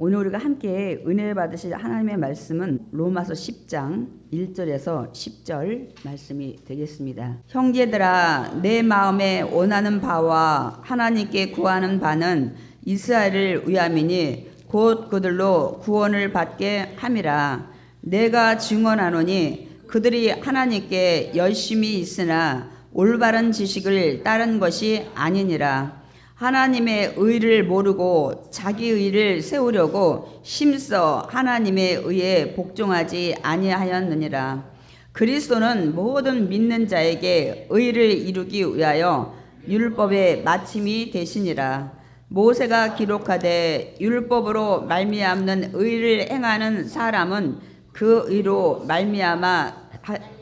오늘 우리가 함께 은혜 받으실 하나님의 말씀은 로마서 10장 1절에서 10절 말씀이 되겠습니다. 형제들아, 내 마음에 원하는 바와 하나님께 구하는 바는 이스라엘을 위함이니 곧 그들로 구원을 받게 함이라. 내가 증언하노니 그들이 하나님께 열심히 있으나 올바른 지식을 따른 것이 아니니라. 하나님의 의를 모르고 자기 의를 세우려고 힘써 하나님의 의에 복종하지 아니하였느니라. 그리스도는 모든 믿는 자에게 의를 이루기 위하여 율법의 마침이 되시니라. 모세가 기록하되 율법으로 말미암는 의를 행하는 사람은 그 의로 말미암아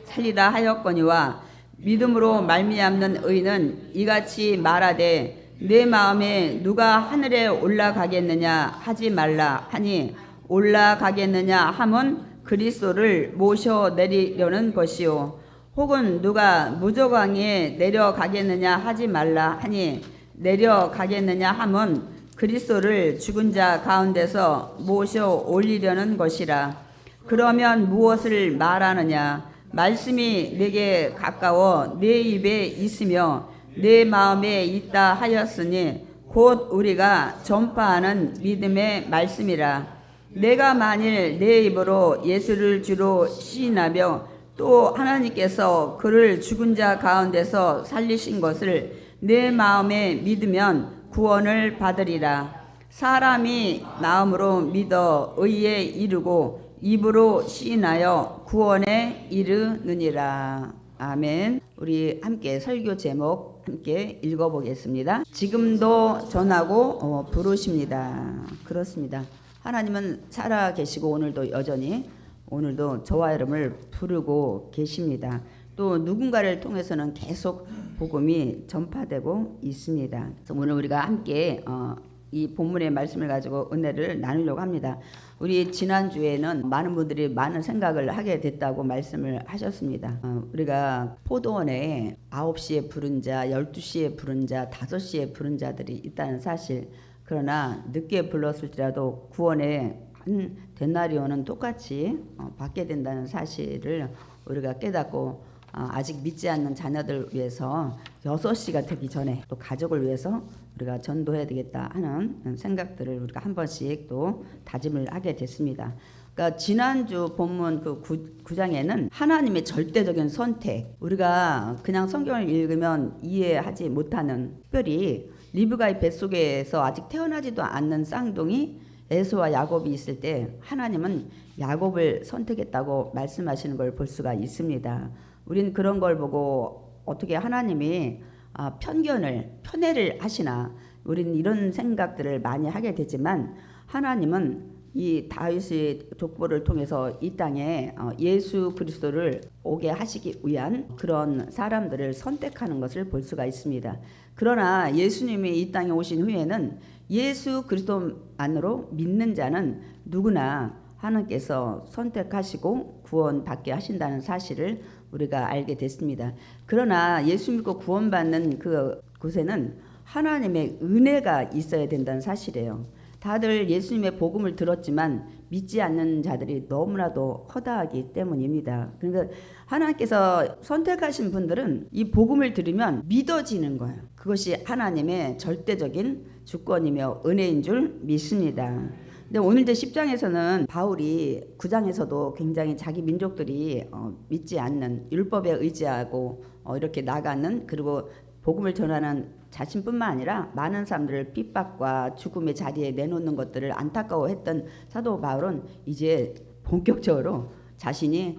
살리라 하였거니와 믿음으로 말미암는 의는 이같이 말하되 내 마음에 누가 하늘에 올라가겠느냐 하지 말라 하니 올라가겠느냐 함은 그리스도를 모셔내리려는 것이요 혹은 누가 무저강에 내려가겠느냐 하지 말라 하니 내려가겠느냐 함은 그리스도를 죽은 자 가운데서 모셔 올리려는 것이라. 그러면 무엇을 말하느냐? 말씀이 내게 가까워 내 입에 있으며 내 마음에 있다 하였으니 곧 우리가 전파하는 믿음의 말씀이라. 내가 만일 내 입으로 예수를 주로 시인하며 또 하나님께서 그를 죽은 자 가운데서 살리신 것을 내 마음에 믿으면 구원을 받으리라. 사람이 마음으로 믿어 의에 이르고 입으로 시인하여 구원에 이르느니라. 아멘. 우리 함께 설교 제목 함께 읽어보겠습니다. 지금도 전하고 부르십니다. 그렇습니다. 하나님은 살아 계시고 오늘도 여전히 오늘도 저와 여러분을 부르고 계십니다. 또 누군가를 통해서는 계속 복음이 전파되고 있습니다. 그래서 오늘 우리가 함께 이 본문의 말씀을 가지고 은혜를 나누려고 합니다. 우리 지난주에는 많은 분들이 많은 생각을 하게 됐다고 말씀을 하셨습니다. 우리가 포도원에 9시에 부른 자, 12시에 부른 자, 5시에 부른 자들이 있다는 사실, 그러나 늦게 불렀을지라도 구원의 한 데나리온은 똑같이 받게 된다는 사실을 우리가 깨닫고 아직 믿지 않는 자녀들 위해서 6시가 되기 전에 또 가족을 위해서 우리가 전도해야 되겠다 하는 생각들을 우리가 한 번씩 또 다짐을 하게 됐습니다. 그러니까 지난주 본문 그 9장에는 하나님의 절대적인 선택, 우리가 그냥 성경을 읽으면 이해하지 못하는, 특별히 리브가의 뱃속에서 아직 태어나지도 않는 쌍둥이 에서와 야곱이 있을 때 하나님은 야곱을 선택했다고 말씀하시는 걸 볼 수가 있습니다. 우린 그런 걸 보고 어떻게 하나님이 편애를 하시나, 우린 이런 생각들을 많이 하게 되지만 하나님은 이 다윗의 족보를 통해서 이 땅에 예수 그리스도를 오게 하시기 위한 그런 사람들을 선택하는 것을 볼 수가 있습니다. 그러나 예수님이 이 땅에 오신 후에는 예수 그리스도 안으로 믿는 자는 누구나 하나님께서 선택하시고 구원받게 하신다는 사실을 우리가 알게 됐습니다. 그러나 예수 믿고 구원받는 그곳에는 하나님의 은혜가 있어야 된다는 사실이에요. 다들 예수님의 복음을 들었지만 믿지 않는 자들이 너무나도 허다하기 때문입니다. 그러니까 하나님께서 선택하신 분들은 이 복음을 들으면 믿어지는 거예요. 그것이 하나님의 절대적인 주권이며 은혜인 줄 믿습니다. 근데 오늘 10장에서는 바울이 9장에서도 굉장히 자기 민족들이 믿지 않는, 율법에 의지하고 이렇게 나가는, 그리고 복음을 전하는 자신뿐만 아니라 많은 사람들을 핍박과 죽음의 자리에 내놓는 것들을 안타까워했던 사도 바울은 이제 본격적으로 자신이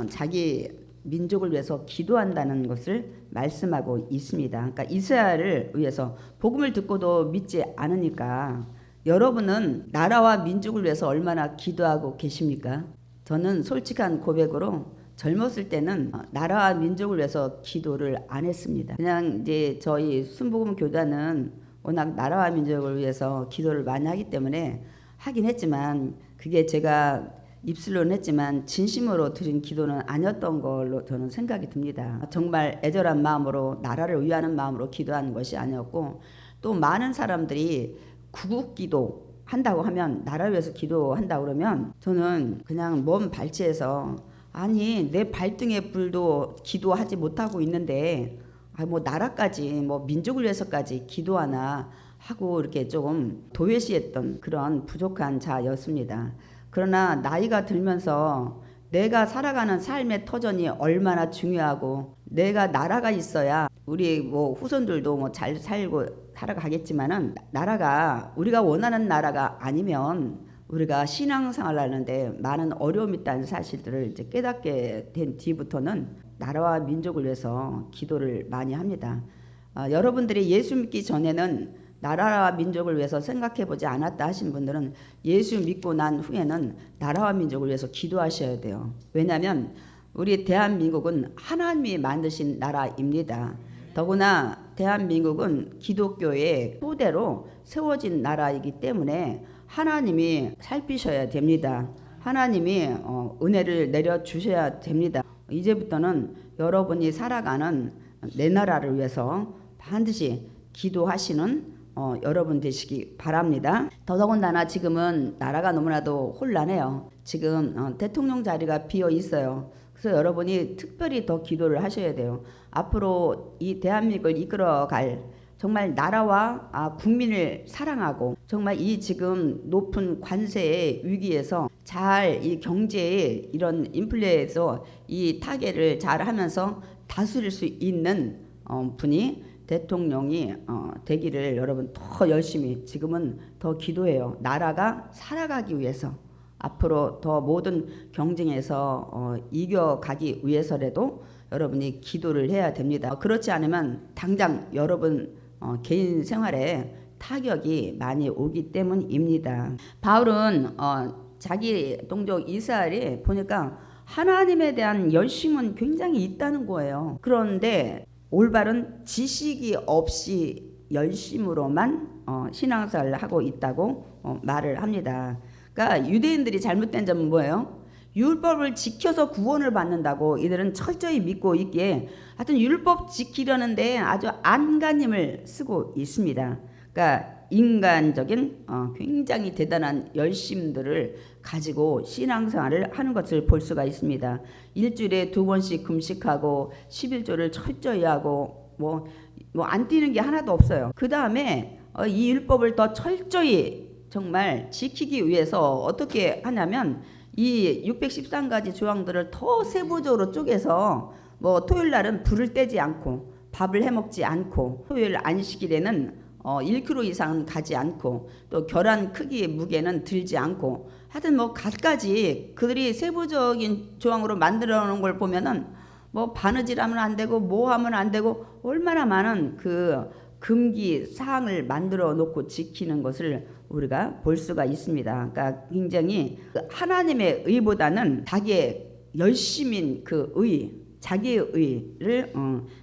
자기 민족을 위해서 기도한다는 것을 말씀하고 있습니다. 그러니까 이스라엘을 위해서 복음을 듣고도 믿지 않으니까 여러분은 나라와 민족을 위해서 얼마나 기도하고 계십니까? 저는 솔직한 고백으로 젊었을 때는 나라와 민족을 위해서 기도를 안 했습니다. 그냥 이제 저희 순복음 교단은 워낙 나라와 민족을 위해서 기도를 많이 하기 때문에 하긴 했지만 그게 제가 입술로는 했지만 진심으로 드린 기도는 아니었던 걸로 저는 생각이 듭니다. 정말 애절한 마음으로 나라를 위하는 마음으로 기도하는 것이 아니었고, 또 많은 사람들이 구국기도 한다고 하면, 나라를 위해서 기도한다고 그러면 저는 그냥 몸 발치해서, 아니 내 발등에 불도 기도하지 못하고 있는데 뭐 나라까지 뭐 민족을 위해서까지 기도하나 하고 이렇게 조금 도외시했던 그런 부족한 자였습니다. 그러나 나이가 들면서 내가 살아가는 삶의 터전이 얼마나 중요하고, 내가 나라가 있어야 우리 뭐 후손들도 뭐 잘 살고 살아가겠지만은, 나라가 우리가 원하는 나라가 아니면 우리가 신앙생활을 하는데 많은 어려움이 있다는 사실들을 이제 깨닫게 된 뒤부터는 나라와 민족을 위해서 기도를 많이 합니다. 여러분들이 예수 믿기 전에는 나라와 민족을 위해서 생각해 보지 않았다 하신 분들은 예수 믿고 난 후에는 나라와 민족을 위해서 기도하셔야 돼요. 왜냐하면 우리 대한민국은 하나님이 만드신 나라입니다. 더구나 대한민국은 기독교의 토대로 세워진 나라이기 때문에 하나님이 살피셔야 됩니다. 하나님이 은혜를 내려주셔야 됩니다. 이제부터는 여러분이 살아가는 내 나라를 위해서 반드시 기도하시는 여러분 되시기 바랍니다. 더더군다나 지금은 나라가 너무나도 혼란해요. 지금 대통령 자리가 비어 있어요. 그래서 여러분이 특별히 더 기도를 하셔야 돼요. 앞으로 이 대한민국을 이끌어갈 정말 나라와 국민을 사랑하고, 정말 이 지금 높은 관세의 위기에서 잘 이 경제의 이런 인플레에서 이 타개를 잘 하면서 다스릴 수 있는 분이 대통령이 되기를 여러분 더 열심히 지금은 더 기도해요. 나라가 살아가기 위해서, 앞으로 더 모든 경쟁에서 이겨가기 위해서라도 여러분이 기도를 해야 됩니다. 그렇지 않으면 당장 여러분 개인 생활에 타격이 많이 오기 때문입니다. 바울은 자기 동족 이스라엘이 보니까 하나님에 대한 열심은 굉장히 있다는 거예요. 그런데 올바른 지식이 없이 열심으로만 신앙생활을 하고 있다고 말을 합니다. 그러니까 유대인들이 잘못된 점은 뭐예요? 율법을 지켜서 구원을 받는다고 이들은 철저히 믿고 있기에 하여튼 율법 지키려는데 아주 안간힘을 쓰고 있습니다. 그러니까 인간적인 굉장히 대단한 열심들을 가지고 신앙생활을 하는 것을 볼 수가 있습니다. 일주일에 2번씩 금식하고 11조를 철저히 하고 뭐 안 뛰는 게 하나도 없어요. 그 다음에 이 율법을 더 철저히 정말 지키기 위해서 어떻게 하냐면 이 613가지 조항들을 더 세부적으로 쪼개서 뭐 토요일 날은 불을 떼지 않고 밥을 해먹지 않고, 토요일 안식일에는 1kg 이상 가지 않고, 또 결한 크기의 무게는 들지 않고, 하여튼 뭐 갖가지 그들이 세부적인 조항으로 만들어 놓은 걸 보면은 뭐 바느질하면 안 되고 뭐 하면 안 되고 얼마나 많은 그 금기 사항을 만들어 놓고 지키는 것을 우리가 볼 수가 있습니다. 그러니까 굉장히 하나님의 의보다는 자기의 열심인 그 의, 자기의 의를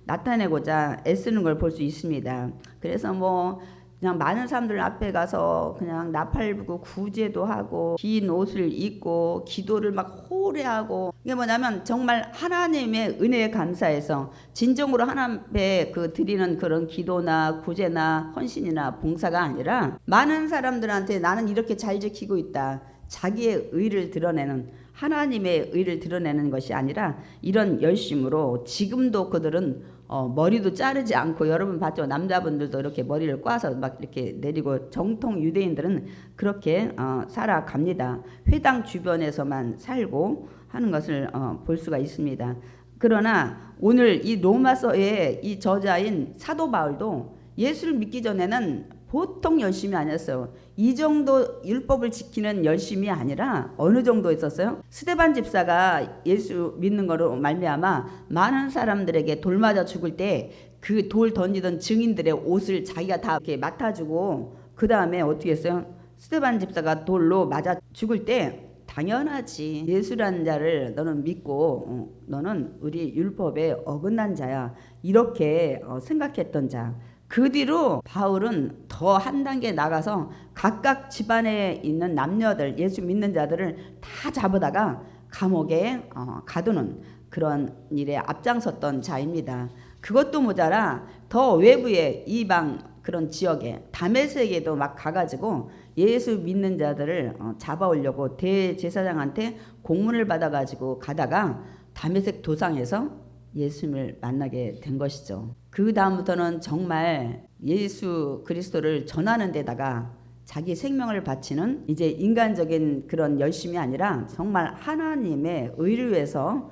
나타내고자 애쓰는 걸 볼 수 있습니다. 그래서 뭐 그냥 많은 사람들 앞에 가서 그냥 나팔 불고 구제도 하고 긴 옷을 입고 기도를 막 호래하고, 이게 뭐냐면 정말 하나님의 은혜에 감사해서 진정으로 하나님 앞에 그 드리는 그런 기도나 구제나 헌신이나 봉사가 아니라, 많은 사람들한테 나는 이렇게 잘 지키고 있다, 자기의 의를 드러내는, 하나님의 의를 드러내는 것이 아니라 이런 열심으로 지금도 그들은 머리도 자르지 않고, 여러분 봤죠? 남자분들도 이렇게 머리를 꽈서 막 이렇게 내리고, 정통 유대인들은 그렇게 살아갑니다. 회당 주변에서만 살고 하는 것을 볼 수가 있습니다. 그러나 오늘 이 로마서의 이 저자인 사도 바울도 예수를 믿기 전에는 보통 열심이 아니었어요. 이 정도 율법을 지키는 열심이 아니라 어느 정도 있었어요? 스데반 집사가 예수 믿는 거로 말미암아 많은 사람들에게 돌 맞아 죽을 때 그 돌 던지던 증인들의 옷을 자기가 다 이렇게 맡아주고, 그 다음에 어떻게 했어요? 스데반 집사가 돌로 맞아 죽을 때 당연하지, 예수라는 자를 너는 믿고 너는 우리 율법에 어긋난 자야, 이렇게 생각했던 자. 그 뒤로 바울은 더 한 단계 나가서 각각 집안에 있는 남녀들, 예수 믿는 자들을 다 잡아다가 감옥에 가두는 그런 일에 앞장섰던 자입니다. 그것도 모자라 더 외부의 이방 그런 지역에 다메섹에도 막 가가지고 예수 믿는 자들을 잡아오려고 대제사장한테 공문을 받아가지고 가다가 다메섹 도상에서 예수님을 만나게 된 것이죠. 그 다음부터는 정말 예수 그리스도를 전하는 데다가 자기 생명을 바치는 이제 인간적인 그런 열심이 아니라 정말 하나님의 의를 위해서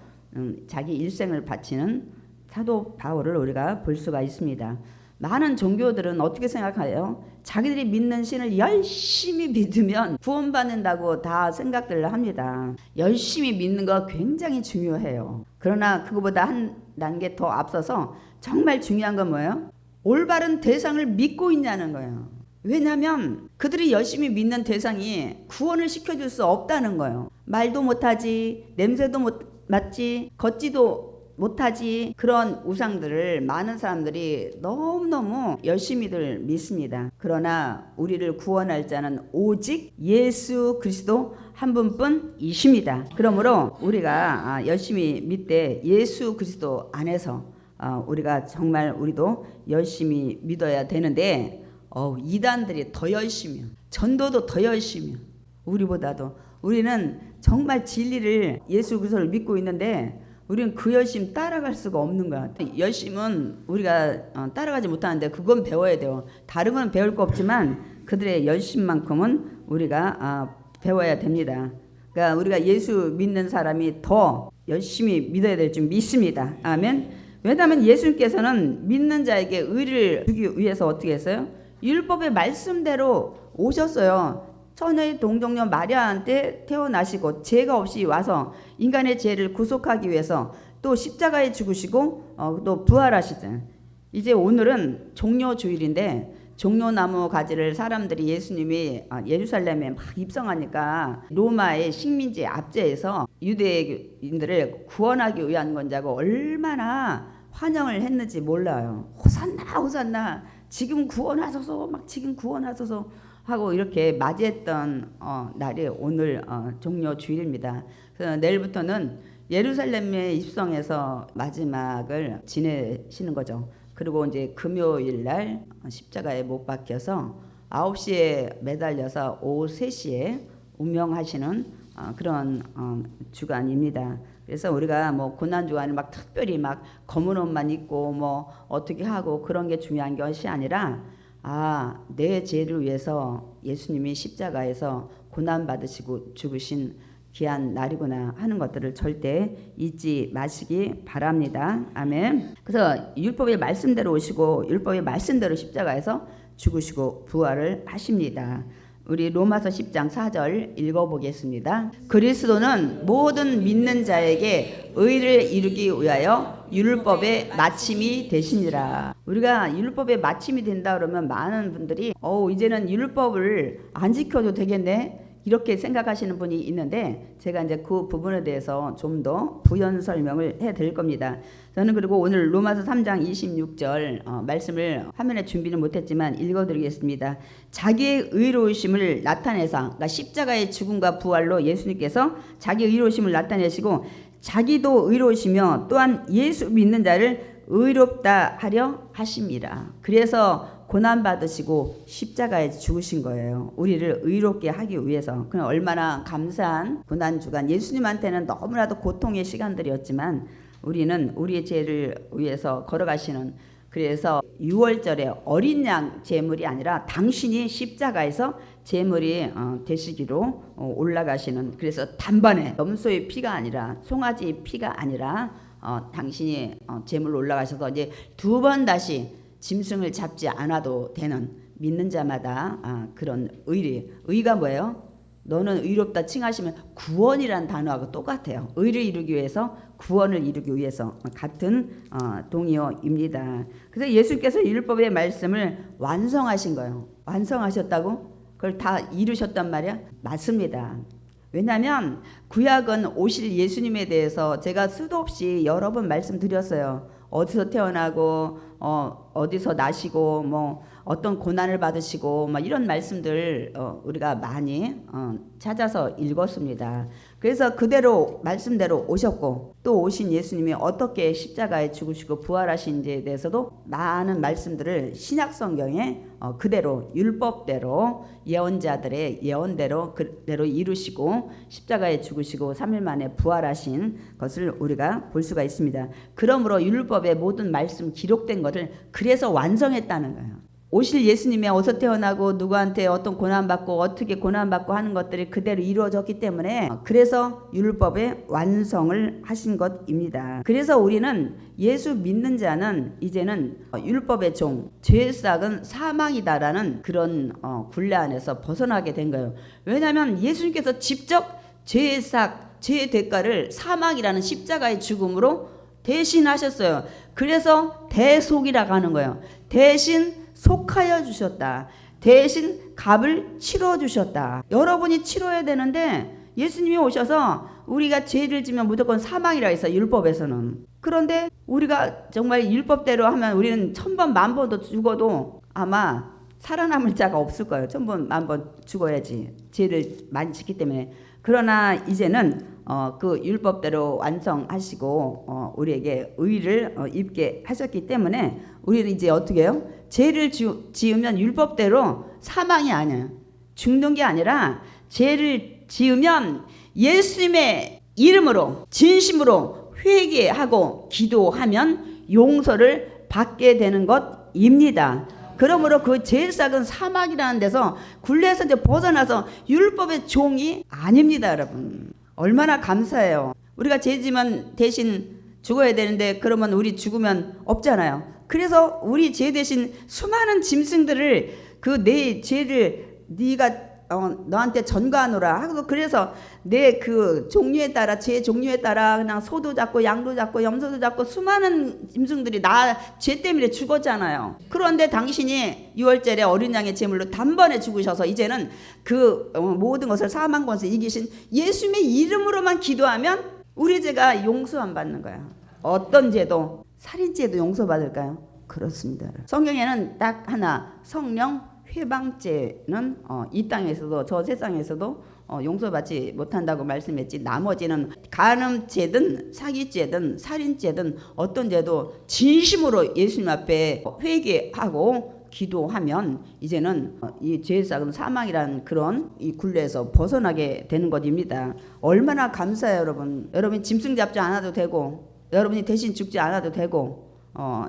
자기 일생을 바치는 사도 바울을 우리가 볼 수가 있습니다. 많은 종교들은 어떻게 생각해요? 자기들이 믿는 신을 열심히 믿으면 구원받는다고 다 생각들을 합니다. 열심히 믿는 거 굉장히 중요해요. 그러나 그거보다 한 단계 더 앞서서 정말 중요한 건 뭐예요? 올바른 대상을 믿고 있냐는 거예요. 왜냐하면 그들이 열심히 믿는 대상이 구원을 시켜줄 수 없다는 거예요. 말도 못하지, 냄새도 못 맡지, 걷지도 못하지. 그런 우상들을 많은 사람들이 너무너무 열심히들 믿습니다. 그러나 우리를 구원할 자는 오직 예수 그리스도 한 분뿐이십니다. 그러므로 우리가 열심히 믿되 예수 그리스도 안에서 우리가 정말 우리도 열심히 믿어야 되는데 이단들이 더 열심히, 전도도 더 열심히, 우리보다도. 우리는 정말 진리를 예수 그리스도를 믿고 있는데 우리는 그 열심 따라갈 수가 없는 거야. 열심은 우리가 따라가지 못하는데 그건 배워야 돼요. 다른 건 배울 거 없지만 그들의 열심만큼은 우리가 배워야 됩니다. 그러니까 우리가 예수 믿는 사람이 더 열심히 믿어야 될 줄 믿습니다. 아멘. 왜냐하면 예수님께서는 믿는 자에게 의를 주기 위해서 어떻게 했어요? 율법의 말씀대로 오셨어요. 처녀의 동정녀 마리아한테 태어나시고 죄가 없이 와서 인간의 죄를 구속하기 위해서 또 십자가에 죽으시고 또 부활하시잖아요. 이제 오늘은 종려주일인데 종려나무 가지를 사람들이 예수님이 예루살렘에 막 입성하니까 로마의 식민지 압제에서 유대인들을 구원하기 위한 건자고 얼마나 환영을 했는지 몰라요. 호산나 호산나, 지금 구원하소서, 막 지금 구원하소서 하고 이렇게 맞이했던 날이 오늘 종려주일입니다. 그래서 내일부터는 예루살렘에 입성해서 마지막을 지내시는 거죠. 그리고 이제 금요일 날 십자가에 못 박혀서 9시에 매달려서 오후 3시에 운명하시는 그런 주간입니다. 그래서 우리가 뭐 고난 주간에 막 특별히 막 검은 옷만 입고 뭐 어떻게 하고 그런 게 중요한 것이 아니라 내 죄를 위해서 예수님이 십자가에서 고난 받으시고 죽으신 귀한 날이구나 하는 것들을 절대 잊지 마시기 바랍니다. 아멘. 그래서 율법의 말씀대로 오시고 율법의 말씀대로 십자가에서 죽으시고 부활을 하십니다. 우리 로마서 10장 4절 읽어보겠습니다. 그리스도는 모든 믿는 자에게 의를 이루기 위하여 율법의 마침이 되시니라. 우리가 율법의 마침이 된다 그러면 많은 분들이 이제는 율법을 안 지켜도 되겠네 이렇게 생각하시는 분이 있는데 제가 이제 그 부분에 대해서 좀 더 부연 설명을 해드릴 겁니다. 저는 그리고 오늘 로마서 3장 26절 말씀을 화면에 준비는 못했지만 읽어드리겠습니다. 자기의 의로우심을 나타내사, 그러니까 십자가의 죽음과 부활로 예수님께서 자기 의로우심을 나타내시고 자기도 의로우시며 또한 예수 믿는 자를 의롭다 하려 하심이라. 그래서 고난 받으시고 십자가에 죽으신 거예요. 우리를 의롭게 하기 위해서. 그럼 얼마나 감사한 고난 주간. 예수님한테는 너무나도 고통의 시간들이었지만 우리는 우리의 죄를 위해서 걸어가시는, 그래서 6월절에 어린 양 제물이 아니라 당신이 십자가에서 제물이 되시기로 올라가시는, 그래서 단번에 염소의 피가 아니라 송아지 피가 아니라 당신이 제물로 올라가셔서 이제 두 번 다시 짐승을 잡지 않아도 되는, 믿는 자마다 그런 의가 뭐예요? 너는 의롭다 칭하시면 구원이란 단어하고 똑같아요. 의를 이루기 위해서, 구원을 이루기 위해서 같은 동의어입니다. 그래서 예수께서 율법의 말씀을 완성하신 거예요. 완성하셨다고? 그걸 다 이루셨단 말이야? 맞습니다. 왜냐하면 구약은 오실 예수님에 대해서 제가 수도 없이 여러 번 말씀드렸어요. 어디서 태어나고 어디서 나시고 뭐 어떤 고난을 받으시고 막 이런 말씀들 우리가 많이 찾아서 읽었습니다. 그래서 그대로 말씀대로 오셨고 또 오신 예수님이 어떻게 십자가에 죽으시고 부활하신지에 대해서도 많은 말씀들을 신약 성경에 그대로 율법대로 예언자들의 예언대로 그대로 이루시고 십자가에 죽으시고 3일 만에 부활하신 것을 우리가 볼 수가 있습니다. 그러므로 율법의 모든 말씀 기록된 것을 그래서 완성했다는 거예요. 오실 예수님이 어디서 태어나고 누구한테 어떤 고난받고 어떻게 고난받고 하는 것들이 그대로 이루어졌기 때문에 그래서 율법의 완성을 하신 것입니다. 그래서 우리는 예수 믿는 자는 이제는 율법의 종, 죄의 싹은 사망이다라는 그런 굴레 안에서 벗어나게 된 거예요. 왜냐하면 예수님께서 직접 죄의 싹, 죄의 대가를 사망이라는 십자가의 죽음으로 대신하셨어요. 그래서 대속이라고 하는 거예요. 대신 속하여 주셨다. 대신 값을 치러 주셨다. 여러분이 치러야 되는데 예수님이 오셔서 우리가 죄를 지면 무조건 사망이라 했어요. 율법에서는. 그런데 우리가 정말 율법대로 하면 우리는 1000번 만번도 죽어도 아마 살아남을 자가 없을 거예요. 1000번 만번 죽어야지. 죄를 많이 짓기 때문에. 그러나 이제는 그 율법대로 완성하시고 우리에게 의를 입게 하셨기 때문에 우리는 이제 어떻게 해요? 죄를 지으면 율법대로 사망이 아니에요. 죽는 게 아니라 죄를 지으면 예수님의 이름으로 진심으로 회개하고 기도하면 용서를 받게 되는 것입니다. 그러므로 그 제일 싹은 사망이라는 데서 굴레에서 이제 벗어나서 율법의 종이 아닙니다, 여러분. 얼마나 감사해요. 우리가 죄 지면 대신 죽어야 되는데 그러면 우리 죽으면 없잖아요. 그래서 우리 죄 대신 수많은 짐승들을 그 내 죄를 네가 너한테 전가하노라 하고 그래서 내 그 종류에 따라 죄 종류에 따라 그냥 소도 잡고 양도 잡고 염소도 잡고 수많은 짐승들이 나 죄 때문에 죽었잖아요. 그런데 당신이 6월절에 어린 양의 제물로 단번에 죽으셔서 이제는 그 모든 것을 사망 권세 이기신 예수님의 이름으로만 기도하면 우리 죄가 용서 안 받는 거야. 어떤 죄도 살인죄도 용서받을까요? 그렇습니다. 성경에는 딱 하나 성령 회방죄는 이 땅에서도 저 세상에서도 용서받지 못한다고 말씀했지 나머지는 간음죄든 사기죄든 살인죄든 어떤 죄도 진심으로 예수님 앞에 회개하고 기도하면 이제는 이 죄의 싹은 사망이라는 그런 이 굴레에서 벗어나게 되는 것입니다. 얼마나 감사해요, 여러분. 여러분이 짐승 잡지 않아도 되고 여러분이 대신 죽지 않아도 되고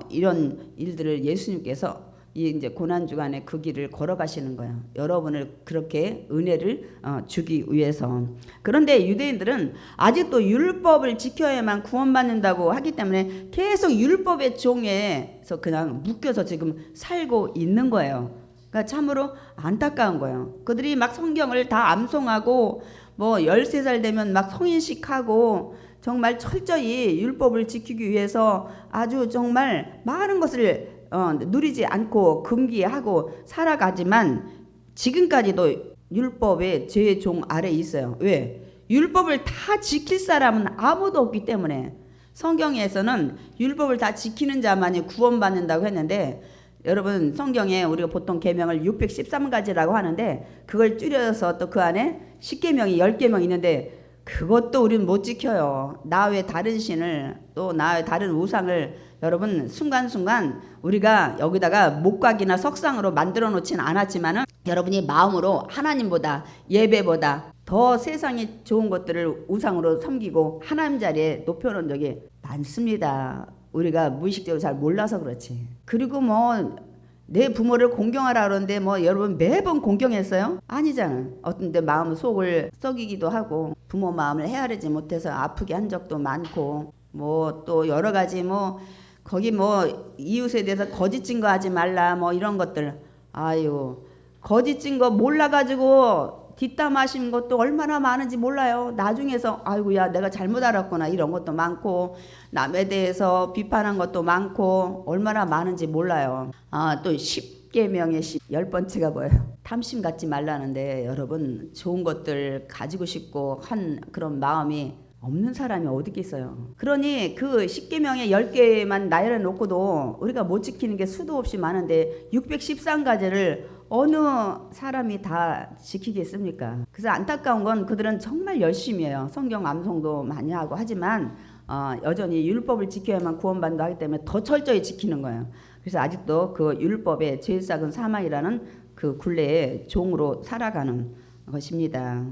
이런 일들을 예수님께서 이 이제 고난 주간에 그 길을 걸어가시는 거예요. 여러분을 그렇게 은혜를 주기 위해서. 그런데 유대인들은 아직도 율법을 지켜야만 구원받는다고 하기 때문에 계속 율법의 종에서 그냥 묶여서 지금 살고 있는 거예요. 그러니까 참으로 안타까운 거예요. 그들이 막 성경을 다 암송하고 뭐 13살 되면 막 성인식하고 정말 철저히 율법을 지키기 위해서 아주 정말 많은 것을 누리지 않고 금기하고 살아가지만 지금까지도 율법의 죄의 종 아래 있어요. 왜? 율법을 다 지킬 사람은 아무도 없기 때문에. 성경에서는 율법을 다 지키는 자만이 구원받는다고 했는데 여러분 성경에 우리가 보통 계명을 613가지라고 하는데 그걸 줄여서 또 그 안에 10계명이 10계명 있는데 그것도 우리는 못 지켜요. 나 외 다른 신을 또 나 외 다른 우상을 여러분 순간순간 우리가 여기다가 목각이나 석상으로 만들어 놓진 않았지만은 여러분이 마음으로 하나님보다 예배보다 더 세상에 좋은 것들을 우상으로 섬기고 하나님 자리에 높여놓은 적이 많습니다. 우리가 무의식적으로 잘 몰라서 그렇지. 그리고 뭐 내 부모를 공경하라 그러는데 뭐 여러분 매번 공경했어요? 아니잖아. 어떤 때 마음 속을 썩이기도 하고 부모 마음을 헤아리지 못해서 아프게 한 적도 많고 뭐 또 여러 가지 뭐 거기 뭐 이웃에 대해서 거짓 증거하지 말라 뭐 이런 것들. 아유 거짓 증거 몰라가지고 뒷담하신 것도 얼마나 많은지 몰라요. 나중에서 아이고야 내가 잘못 알았구나 이런 것도 많고 남에 대해서 비판한 것도 많고 얼마나 많은지 몰라요. 또 10계명의 10번째가 뭐예요? 탐심 갖지 말라는데 여러분 좋은 것들 가지고 싶고 한 그런 마음이 없는 사람이 어디 있겠어요. 그러니 그 10계명에 10개만 나열해 놓고도 우리가 못 지키는 게 수도 없이 많은데 613가지를 어느 사람이 다 지키겠습니까? 그래서 안타까운 건 그들은 정말 열심히 해요. 성경 암송도 많이 하고 하지만 여전히 율법을 지켜야만 구원받는다 하기 때문에 더 철저히 지키는 거예요. 그래서 아직도 그 율법의 제일 작은 사망이라는 그 굴레의 종으로 살아가는 것입니다.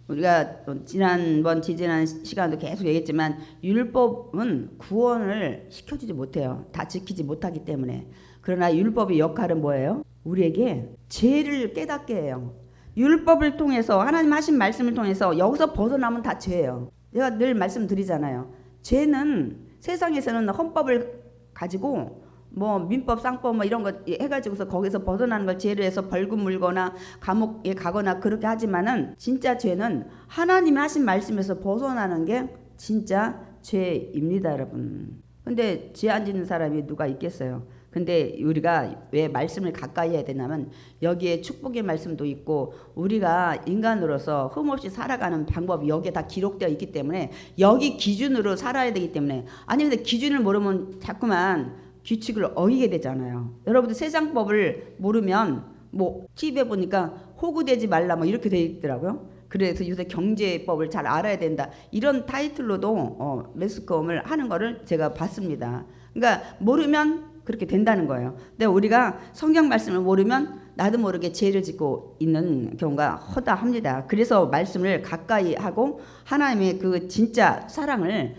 우리가 지지난 시간도 계속 얘기했지만 율법은 구원을 시켜주지 못해요. 다 지키지 못하기 때문에. 그러나 율법의 역할은 뭐예요? 우리에게 죄를 깨닫게 해요. 율법을 통해서 하나님 하신 말씀을 통해서 여기서 벗어나면 다 죄예요. 제가 늘 말씀드리잖아요. 죄는 세상에서는 헌법을 가지고 뭐 민법, 쌍법 뭐 이런 거 해가지고서 거기서 벗어나는 걸 죄로 해서 벌금 물거나 감옥에 가거나 그렇게 하지만은 진짜 죄는 하나님이 하신 말씀에서 벗어나는 게 진짜 죄입니다, 여러분. 근데 죄 안 짓는 사람이 누가 있겠어요? 근데 우리가 왜 말씀을 가까이 해야 되냐면 여기에 축복의 말씀도 있고 우리가 인간으로서 흠없이 살아가는 방법이 여기에 다 기록되어 있기 때문에 여기 기준으로 살아야 되기 때문에 아니 근데 기준을 모르면 자꾸만 규칙을 어기게 되잖아요. 여러분들 세상법을 모르면 뭐 TV에 보니까 호구되지 말라 뭐 이렇게 돼 있더라고요. 그래서 요새 경제법을 잘 알아야 된다 이런 타이틀로도 매스컴을 하는 거를 제가 봤습니다. 그러니까 모르면 그렇게 된다는 거예요. 근데 우리가 성경 말씀을 모르면 나도 모르게 죄를 짓고 있는 경우가 허다합니다. 그래서 말씀을 가까이 하고 하나님의 그 진짜 사랑을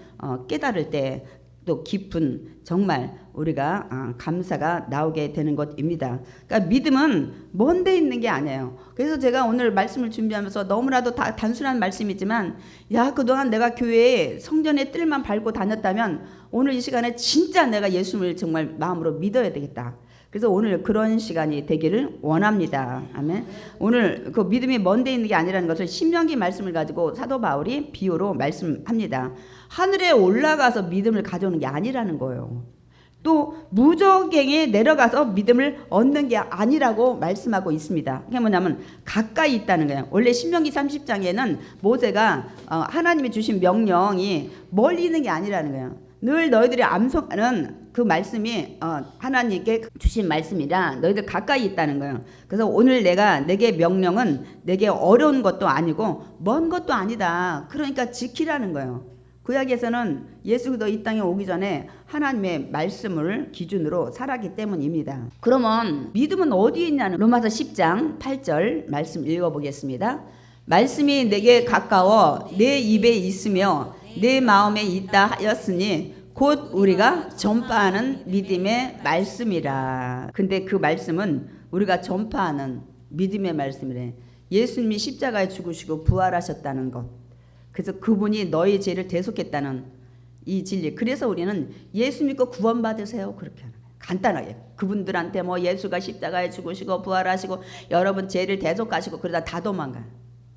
깨달을 때 또 깊은 정말 우리가 감사가 나오게 되는 것입니다. 그러니까 믿음은 먼 데 있는 게 아니에요. 그래서 제가 오늘 말씀을 준비하면서 너무나도 단순한 말씀이지만 야 그동안 내가 교회에 성전의 뜰만 밟고 다녔다면 오늘 이 시간에 진짜 내가 예수님을 정말 마음으로 믿어야 되겠다. 그래서 오늘 그런 시간이 되기를 원합니다. 아멘. 오늘 그 믿음이 먼 데 있는 게 아니라는 것을 신명기 말씀을 가지고 사도 바울이 비유로 말씀합니다. 하늘에 올라가서 믿음을 가져오는 게 아니라는 거예요. 또 무저갱에 내려가서 믿음을 얻는 게 아니라고 말씀하고 있습니다. 그게 뭐냐면 가까이 있다는 거예요. 원래 신명기 30장에는 모세가 하나님이 주신 명령이 멀리 있는 게 아니라는 거예요. 늘 너희들이 암송하는 그 말씀이 하나님께 주신 말씀이라 너희들 가까이 있다는 거예요. 그래서 오늘 내게 명령은 내게 어려운 것도 아니고 먼 것도 아니다. 그러니까 지키라는 거예요. 구약에서는 예수 그리스도 이 땅에 오기 전에 하나님의 말씀을 기준으로 살았기 때문입니다. 그러면 믿음은 어디에 있냐는 로마서 10장 8절 말씀 읽어보겠습니다. 말씀이 내게 가까워 내 입에 있으며 내 마음에 있다 하였으니 곧 우리가 전파하는 믿음의 말씀이라. 근데 그 말씀은 우리가 전파하는 믿음의 말씀이래. 예수님이 십자가에 죽으시고 부활하셨다는 것. 그래서 그분이 너희 죄를 대속했다는 이 진리. 그래서 우리는 예수 믿고 구원받으세요. 그렇게 하는 거예요. 간단하게. 그분들한테 뭐 예수가 십자가에 죽으시고 부활하시고 여러분 죄를 대속하시고 그러다 다 도망가요.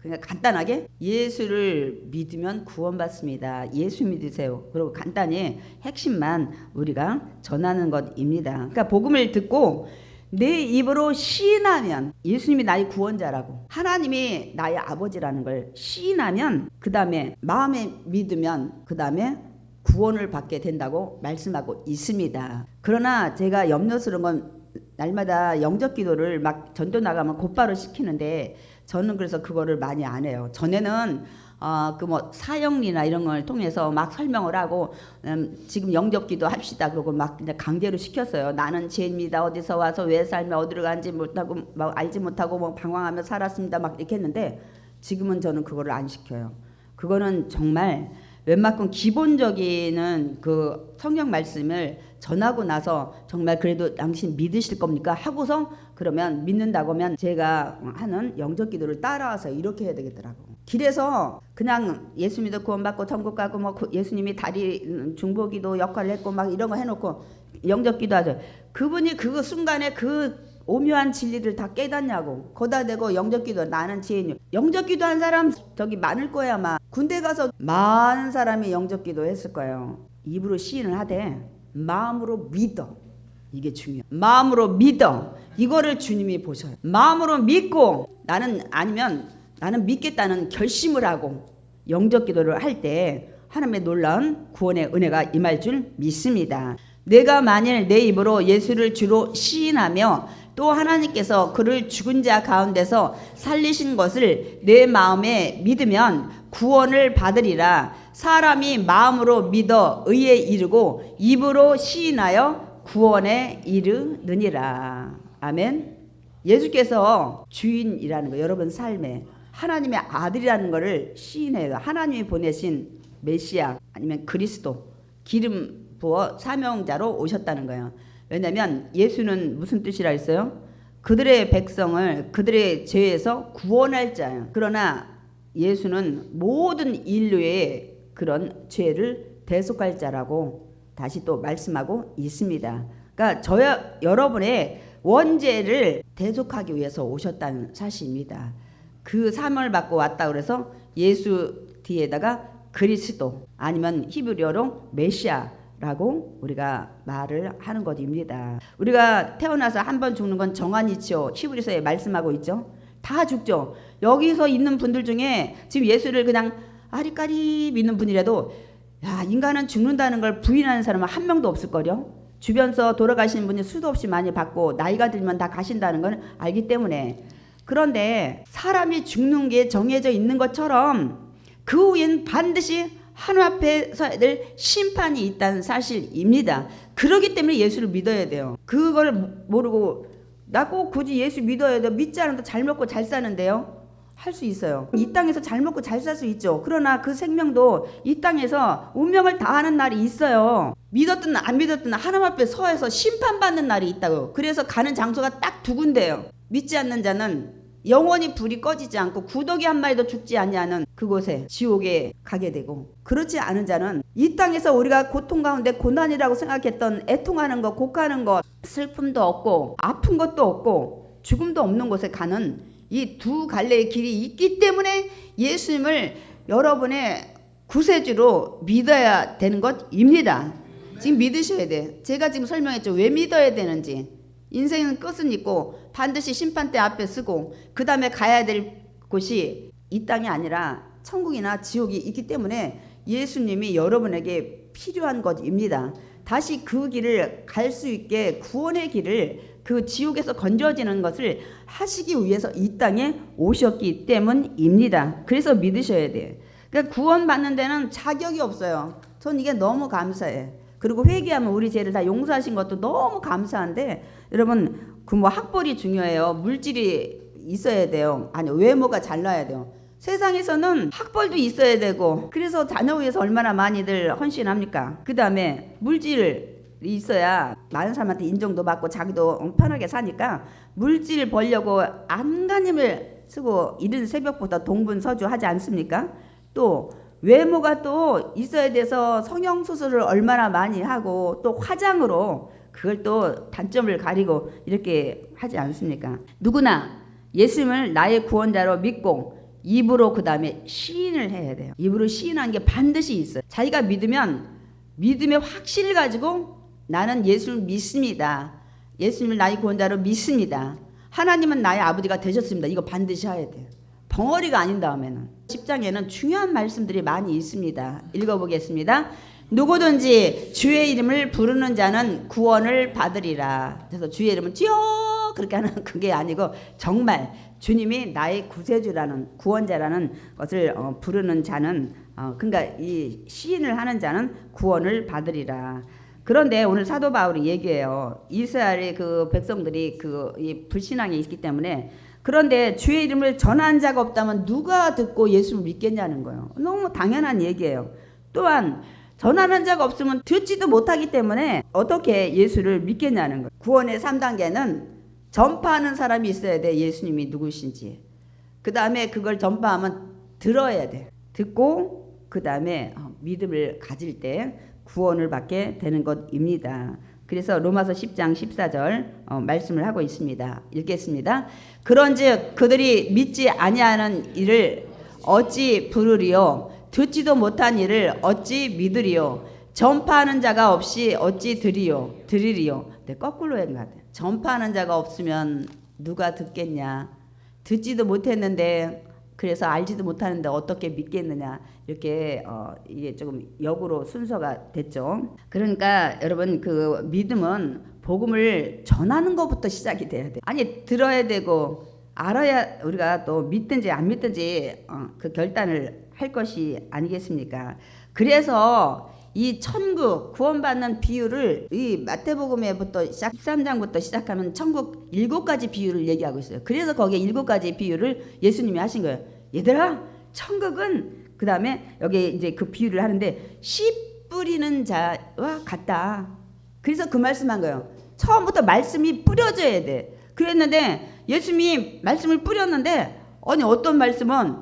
그러니까 간단하게 예수를 믿으면 구원받습니다. 예수 믿으세요. 그리고 간단히 핵심만 우리가 전하는 것입니다. 그러니까 복음을 듣고 내 입으로 시인하면 예수님이 나의 구원자라고 하나님이 나의 아버지라는 걸 시인하면 그 다음에 마음에 믿으면 그 다음에 구원을 받게 된다고 말씀하고 있습니다. 그러나 제가 염려스러운 건 날마다 영적 기도를 막 전도 나가면 곧바로 시키는데 저는 그래서 그거를 많이 안 해요. 전에는 그 뭐 사형리나 이런 걸 통해서 막 설명을 하고 지금 영접기도 합시다 그러고 막 그냥 강제로 시켰어요. 나는 죄입니다. 어디서 와서 왜 살며 어디로 가는지 못하고 막 알지 못하고 뭐 방황하며 살았습니다. 막 이렇게 했는데 지금은 저는 그거를 안 시켜요. 그거는 정말 웬만큼 기본적인 그 성경 말씀을 전하고 나서 정말 그래도 당신 믿으실 겁니까? 하고서 그러면 믿는다고 하면 제가 하는 영적 기도를 따라와서 이렇게 해야 되겠더라고. 길에서 그냥 예수 믿어 구원받고 천국 가고 뭐 예수님이 다리 중보기도 역할을 했고 막 이런 거 해놓고 영적 기도하죠. 그분이 그 순간에 그 오묘한 진리를 다 깨닫냐고. 거다 대고 영적 기도 나는 죄인이요. 영적 기도한 사람 저기 많을 거야 아마. 군대 가서 많은 사람이 영적 기도 했을 거예요. 입으로 시인을 하되 마음으로 믿어. 이게 중요해요. 마음으로 믿어. 이거를 주님이 보셔요. 마음으로 믿고 나는 아니면 나는 믿겠다는 결심을 하고 영적 기도를 할 때 하나님의 놀라운 구원의 은혜가 임할 줄 믿습니다. 내가 만일 내 입으로 예수를 주로 시인하며 또 하나님께서 그를 죽은 자 가운데서 살리신 것을 내 마음에 믿으면 구원을 받으리라. 사람이 마음으로 믿어 의에 이르고 입으로 시인하여 구원에 이르느니라. 아멘. 예수께서 주인이라는 거, 여러분 삶에 하나님의 아들이라는 것을 시인해요. 하나님이 보내신 메시아 아니면 그리스도, 기름 부어 사명자로 오셨다는 거예요. 왜냐하면 예수는 무슨 뜻이라 했어요? 그들의 백성을 그들의 죄에서 구원할 자예요. 그러나 예수는 모든 인류의 그런 죄를 대속할 자라고 다시 또 말씀하고 있습니다. 그러니까 여러분의 원죄를 대속하기 위해서 오셨다는 사실입니다. 그 사명을 받고 왔다 그래서 예수 뒤에다가 그리스도 아니면 히브리어로 메시아라고 우리가 말을 하는 것입니다. 우리가 태어나서 한 번 죽는 건 정한이치요. 히브리서에 말씀하고 있죠. 다 죽죠. 여기서 있는 분들 중에 지금 예수를 그냥 아리까리 믿는 분이라도 야, 인간은 죽는다는 걸 부인하는 사람은 한 명도 없을걸요. 주변서 돌아가시는 분이 수도 없이 많이 봤고 나이가 들면 다 가신다는 건 알기 때문에. 그런데 사람이 죽는 게 정해져 있는 것처럼 그 후엔 반드시 하나님 앞에 서야 될 심판이 있다는 사실입니다. 그렇기 때문에 예수를 믿어야 돼요. 그걸 모르고 나 꼭 굳이 예수 믿어야 돼. 믿지 않아도 잘 먹고 잘 사는데요. 할 수 있어요. 이 땅에서 잘 먹고 잘 살 수 있죠. 그러나 그 생명도 이 땅에서 운명을 다하는 날이 있어요. 믿었든 안 믿었든 하나님 앞에 서에서 심판받는 날이 있다고요. 그래서 가는 장소가 딱 두 군데예요. 믿지 않는 자는 영원히 불이 꺼지지 않고 구더기 한 마리도 죽지 아니하는 그곳에 지옥에 가게 되고, 그렇지 않은 자는 이 땅에서 우리가 고통 가운데 고난이라고 생각했던 애통하는 것, 곡하는 것, 슬픔도 없고 아픈 것도 없고 죽음도 없는 곳에 가는 이 두 갈래의 길이 있기 때문에 예수님을 여러분의 구세주로 믿어야 되는 것입니다. 지금 믿으셔야 돼. 제가 지금 설명했죠. 왜 믿어야 되는지. 인생은 끝은 있고 반드시 심판대 앞에 서고 그 다음에 가야 될 곳이 이 땅이 아니라 천국이나 지옥이 있기 때문에 예수님이 여러분에게 필요한 것입니다. 다시 그 길을 갈 수 있게 구원의 길을, 그 지옥에서 건져지는 것을 하시기 위해서 이 땅에 오셨기 때문입니다. 그래서 믿으셔야 돼요. 그러니까 구원받는 데는 자격이 없어요. 전 이게 너무 감사해. 그리고 회개하면 우리 죄를 다 용서하신 것도 너무 감사한데, 여러분 그 뭐 학벌이 중요해요. 물질이 있어야 돼요. 아니 외모가 잘나야 돼요. 세상에서는 학벌도 있어야 되고, 그래서 자녀 위해서 얼마나 많이들 헌신합니까? 그 다음에 물질이 있어야 많은 사람한테 인정도 받고 자기도 편하게 사니까 물질 벌려고 안간힘을 쓰고 이른 새벽부터 동분서주 하지 않습니까? 또 외모가 또 있어야 돼서 성형수술을 얼마나 많이 하고 또 화장으로 그걸 또 단점을 가리고 이렇게 하지 않습니까? 누구나 예수님을 나의 구원자로 믿고 입으로 그 다음에 시인을 해야 돼요. 입으로 시인한 게 반드시 있어요. 자기가 믿으면 믿음의 확신을 가지고 나는 예수를 믿습니다. 예수님을 나의 구원자로 믿습니다. 하나님은 나의 아버지가 되셨습니다. 이거 반드시 해야 돼요. 벙어리가 아닌 다음에는. 10장에는 중요한 말씀들이 많이 있습니다. 읽어보겠습니다. 누구든지 주의 이름을 부르는 자는 구원을 받으리라. 그래서 주의 이름은 주여 그렇게 하는 그게 아니고 정말 주님이 나의 구세주라는 구원자라는 것을 부르는 자는 그러니까 이 시인을 하는 자는 구원을 받으리라. 그런데 오늘 사도 바울이 얘기해요. 이스라엘의 그 백성들이 이 불신앙에 있기 때문에, 그런데 주의 이름을 전한 자가 없다면 누가 듣고 예수를 믿겠냐는 거예요. 너무 당연한 얘기예요. 또한 전하는 자가 없으면 듣지도 못하기 때문에 어떻게 예수를 믿겠냐는 거예요. 구원의 3단계는 전파하는 사람이 있어야 돼. 예수님이 누구신지. 그 다음에 그걸 전파하면 들어야 돼. 듣고 그 다음에 믿음을 가질 때 구원을 받게 되는 것입니다. 그래서 로마서 10장 14절 말씀을 하고 있습니다. 읽겠습니다. 그런즉 그들이 믿지 아니하는 일을 어찌 부르리요? 듣지도 못한 일을 어찌 믿으리요? 전파하는 자가 없이 어찌 들으리요? 네, 거꾸로 해야 돼. 전파하는 자가 없으면 누가 듣겠냐? 듣지도 못했는데 그래서 알지도 못하는데 어떻게 믿겠느냐 이렇게 이게 조금 역으로 순서가 됐죠. 그러니까 여러분 그 믿음은 복음을 전하는 것부터 시작이 돼야 돼. 아니 들어야 되고 알아야 우리가 또 믿든지 안 믿든지 그 결단을 할 것이 아니겠습니까? 그래서 이 천국 구원받는 비유를 이 마태복음에부터 13장부터 시작하면 천국 7가지 비유를 얘기하고 있어요. 그래서 거기에 7가지 비유를 예수님이 하신 거예요. 얘들아, 천국은 그 다음에 여기 이제 그 비유를 하는데 씨 뿌리는 자와 같다. 그래서 그 말씀한 거예요. 처음부터 말씀이 뿌려져야 돼. 그랬는데 예수님이 말씀을 뿌렸는데 아니 어떤 말씀은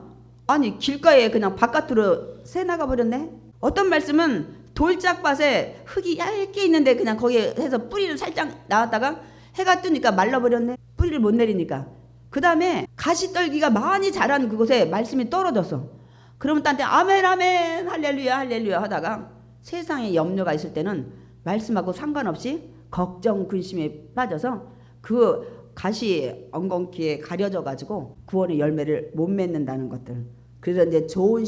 아니 길가에 그냥 바깥으로 새 나가 버렸네. 어떤 말씀은 돌짝밭에 흙이 얇게 있는데 그냥 거기에 해서 뿌리를 살짝 나왔다가 해가 뜨니까 말라버렸네. 뿌리를 못 내리니까. 그 다음에 가시떨기가 많이 자란 그곳에 말씀이 떨어졌어. 그러면 딴 때 아멘 아멘 할렐루야 할렐루야 하다가 세상에 염려가 있을 때는 말씀하고 상관없이 걱정 근심에 빠져서 그 가시 엉겅퀴에 가려져 가지고 구원의 열매를 못 맺는다는 것들. 그래서 이제 좋은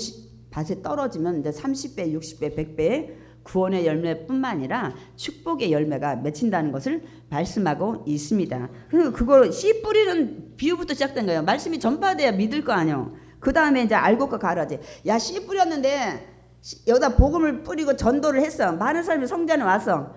밭에 떨어지면 이제 30배, 60배, 100배의 구원의 열매뿐만 아니라 축복의 열매가 맺힌다는 것을 말씀하고 있습니다. 그리고 그걸 씨 뿌리는 비유부터 시작된 거예요. 말씀이 전파돼야 믿을 거 아니에요. 그 다음에 이제 알곡과 가라지. 야, 씨 뿌렸는데 여기다 복음을 뿌리고 전도를 했어. 많은 사람이 성전에 왔어.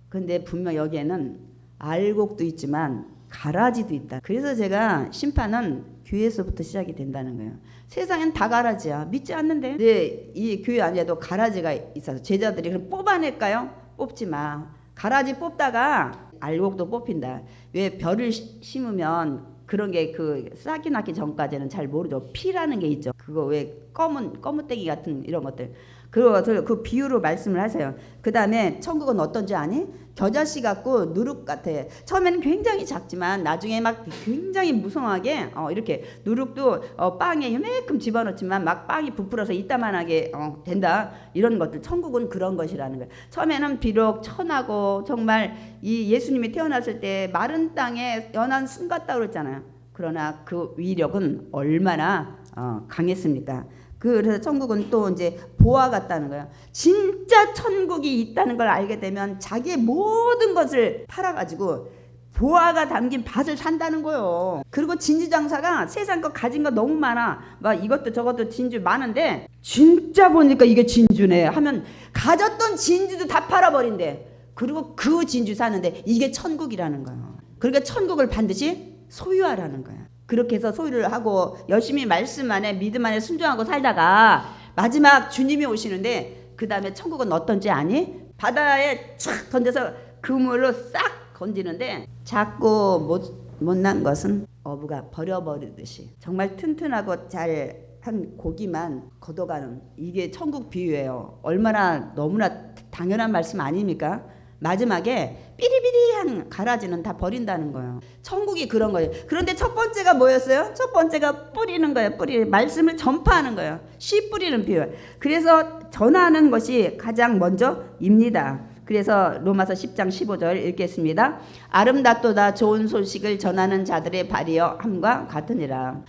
근데 분명 여기에는 알곡도 있지만 가라지도 있다. 그래서 제가 심판은 교회에서부터 시작이 된다는 거예요. 세상엔 다 가라지야. 믿지 않는데. 근데 이 교회 안에도 가라지가 있어서 제자들이 그럼 뽑아낼까요? 뽑지 마. 가라지 뽑다가 알곡도 뽑힌다. 왜 벼를 심으면 그런 게 그 싹이 나기 전까지는 잘 모르죠. 피라는 게 있죠. 그거 왜 검은떼기 같은 이런 것들. 그것을 그 비유로 말씀을 하세요. 그 다음에 천국은 어떤지 아니? 겨자씨 같고 누룩 같아. 처음에는 굉장히 작지만 나중에 막 굉장히 무성하게 이렇게 누룩도 빵에 이만큼 집어넣지만 막 빵이 부풀어서 이따만하게 된다. 이런 것들. 천국은 그런 것이라는 거예요. 처음에는 비록 천하고 정말 이 예수님이 태어났을 때 마른 땅에 연한 순 같다고 그랬잖아요. 그러나 그 위력은 얼마나 강했습니까? 그래서 천국은 또 이제 보화 같다는 거예요. 진짜 천국이 있다는 걸 알게 되면 자기의 모든 것을 팔아가지고 보화가 담긴 밭을 산다는 거예요. 그리고 진주장사가 세상 거 가진 거 너무 많아. 막 이것도 저것도 진주 많은데 진짜 보니까 이게 진주네 하면 가졌던 진주도 다 팔아버린대. 그리고 그 진주 사는데 이게 천국이라는 거예요. 그러니까 천국을 반드시 소유하라는 거야. 그렇게 해서 소유를 하고 열심히 말씀 안에 믿음 안에 순종하고 살다가 마지막 주님이 오시는데 그 다음에 천국은 어떤지 아니? 바다에 촥 던져서 그물로 싹 건지는데 작고 못난 것은 어부가 버려버리듯이 정말 튼튼하고 잘 한 고기만 걷어가는 이게 천국 비유예요. 얼마나 너무나 당연한 말씀 아닙니까? 마지막에 삐리삐리한 가라지는 다 버린다는 거예요. 천국이 그런 거예요. 그런데 첫 번째가 뭐였어요? 첫 번째가 뿌리는 거예요. 말씀을 전파하는 거예요. 씨 뿌리는 비유. 그래서 전하는 것이 가장 먼저입니다. 그래서 로마서 10장 15절 읽겠습니다. 아름답도다 좋은 소식을 전하는 자들의 발이여 함과 같으니라.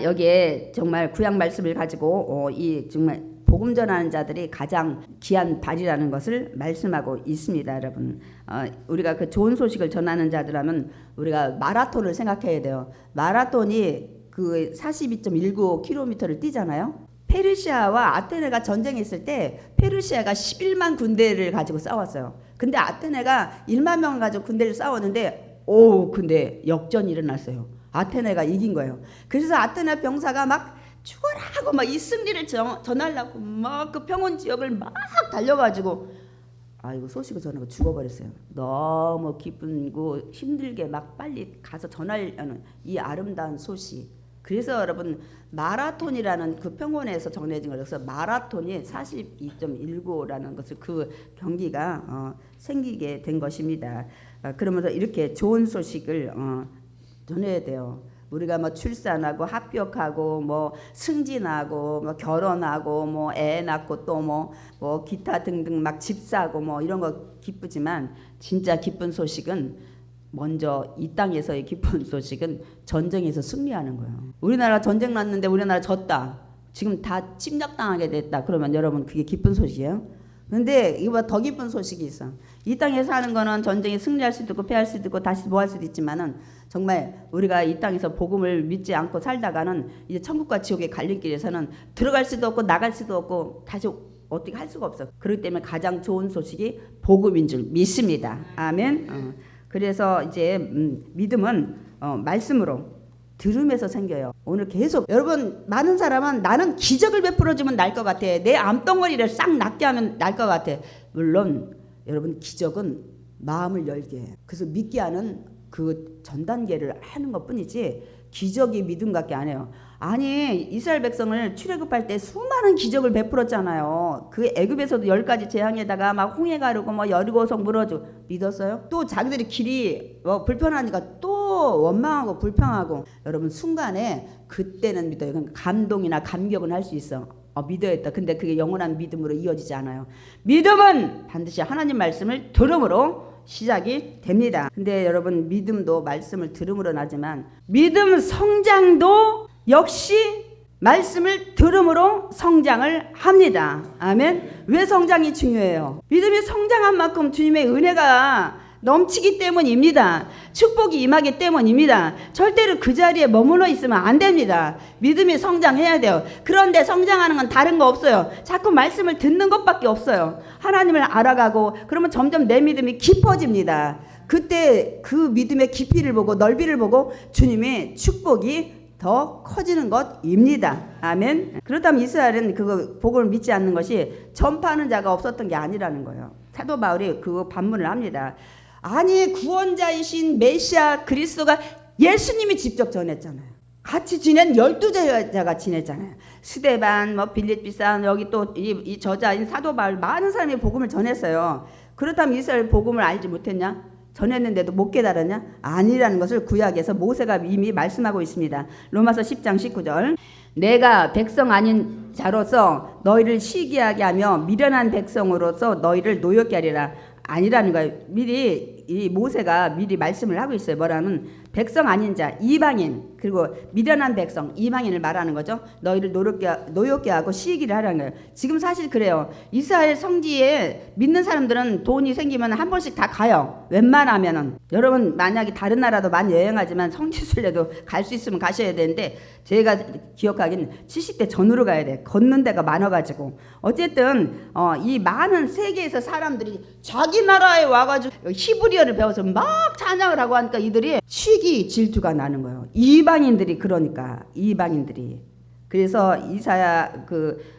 여기에 정말 구약 말씀을 가지고 이 정말 복음 전하는 자들이 가장 귀한 발이라는 것을 말씀하고 있습니다, 여러분. 우리가 그 좋은 소식을 전하는 자들하면 우리가 마라톤을 생각해야 돼요. 마라톤이 그 42.19km를 뛰잖아요. 페르시아와 아테네가 전쟁했을 때 페르시아가 11만 군대를 가지고 싸웠어요. 근데 아테네가 1만 명을 가지고 군대를 싸웠는데 근데 역전이 일어났어요. 아테네가 이긴 거예요. 그래서 아테네 병사가 막 죽어라 하고 막 이 승리를 전하려고 막 그 평원 지역을 막 달려가지고 이거 소식을 전하고 죽어버렸어요. 너무 기쁘고 힘들게 막 빨리 가서 전하려는 이 아름다운 소식. 그래서 여러분 마라톤이라는 그 평원에서 정해진 거라서 마라톤이 42.19라는 것을 그 경기가 생기게 된 것입니다. 그러면서 이렇게 좋은 소식을 전해야 돼요. 우리가 뭐 출산하고 합격하고 뭐 승진하고 뭐 결혼하고 뭐 애 낳고 또 뭐 기타 등등 막 집 사고 뭐 이런 거 기쁘지만 진짜 기쁜 소식은 먼저 이 땅에서의 기쁜 소식은 전쟁에서 승리하는 거예요. 우리나라 전쟁 났는데 우리나라 졌다. 지금 다 침략당하게 됐다. 그러면 여러분 그게 기쁜 소식이에요? 근데 이거보다 더 기쁜 소식이 있어. 이 땅에 사는 거는 전쟁에 승리할 수도 있고 패할 수도 있고 다시 뭐 할 수도 있지만은 정말 우리가 이 땅에서 복음을 믿지 않고 살다가는 이제 천국과 지옥의 갈림길에서는 들어갈 수도 없고 나갈 수도 없고 다시 어떻게 할 수가 없어. 그렇기 때문에 가장 좋은 소식이 복음인 줄 믿습니다. 아멘. 그래서 이제 믿음은 말씀으로 들음에서 생겨요. 오늘 계속 여러분 많은 사람은 나는 기적을 베풀어주면 날 것 같아. 내 암덩어리를 싹 낫게 하면 날 것 같아. 물론 여러분 기적은 마음을 열게 해. 그래서 믿게 하는 그 전 단계를 하는 것뿐이지 기적이 믿음 같게 안 해요. 아니 이스라엘 백성을 출애굽할 때 수많은 기적을 베풀었잖아요. 그 애굽에서도 10가지 재앙에다가 막 홍해 가르고 뭐 여리고성 무너지고 믿었어요? 또 자기들이 길이 불편하니까 또 원망하고 불평하고. 여러분 순간에 그때는 믿어요. 그러니까 감동이나 감격은 할 수 있어. 믿어야겠다. 근데 그게 영원한 믿음으로 이어지지 않아요. 믿음은 반드시 하나님 말씀을 들음으로 시작이 됩니다. 근데 여러분 믿음도 말씀을 들음으로 나지만 믿음 성장도 역시 말씀을 들음으로 성장을 합니다. 아멘. 왜 성장이 중요해요? 믿음이 성장한 만큼 주님의 은혜가 넘치기 때문입니다. 축복이 임하기 때문입니다. 절대로 그 자리에 머물러 있으면 안 됩니다. 믿음이 성장해야 돼요. 그런데 성장하는 건 다른 거 없어요. 자꾸 말씀을 듣는 것밖에 없어요. 하나님을 알아가고 그러면 점점 내 믿음이 깊어집니다. 그때 그 믿음의 깊이를 보고 넓이를 보고 주님의 축복이 더 커지는 것입니다. 아멘. 그렇다면 이스라엘은 그 복음을 믿지 않는 것이 전파하는 자가 없었던 게 아니라는 거예요. 사도 바울이 그 반문을 합니다. 아니 구원자이신 메시아 그리스도가 예수님이 직접 전했잖아요. 같이 지낸 12제자가 지냈잖아요. 스데반, 빌립비산, 여기 또 이 저자인 사도 바울 많은 사람이 복음을 전했어요. 그렇다면 이스라엘 복음을 알지 못했냐? 전했는데도 못 깨달았냐? 아니라는 것을 구약에서 모세가 이미 말씀하고 있습니다. 로마서 10장 19절. 내가 백성 아닌 자로서 너희를 시기하게 하며 미련한 백성으로서 너희를 노엽게 하리라. 아니라는 거예요. 미리 이 모세가 미리 말씀을 하고 있어요. 뭐라는 백성 아닌 자, 이방인, 그리고 미련한 백성, 이방인을 말하는 거죠. 너희를 노엽게 하고 시기를 하라는 거예요. 지금 사실 그래요. 이스라엘 성지에 믿는 사람들은 돈이 생기면 한 번씩 다 가요. 웬만하면은. 여러분 만약에 다른 나라도 많이 여행하지만 성지순례도 갈 수 있으면 가셔야 되는데 제가 기억하기는 70대 전후로 가야 돼. 걷는 데가 많아가지고. 어쨌든 이 많은 세계에서 사람들이 자기 나라에 와가지고 히브리어를 배워서 막 찬양을 하고 하니까 이들이 시기 질투가 나는 거예요. 이방인들이. 그러니까 이방인들이. 그래서 이사야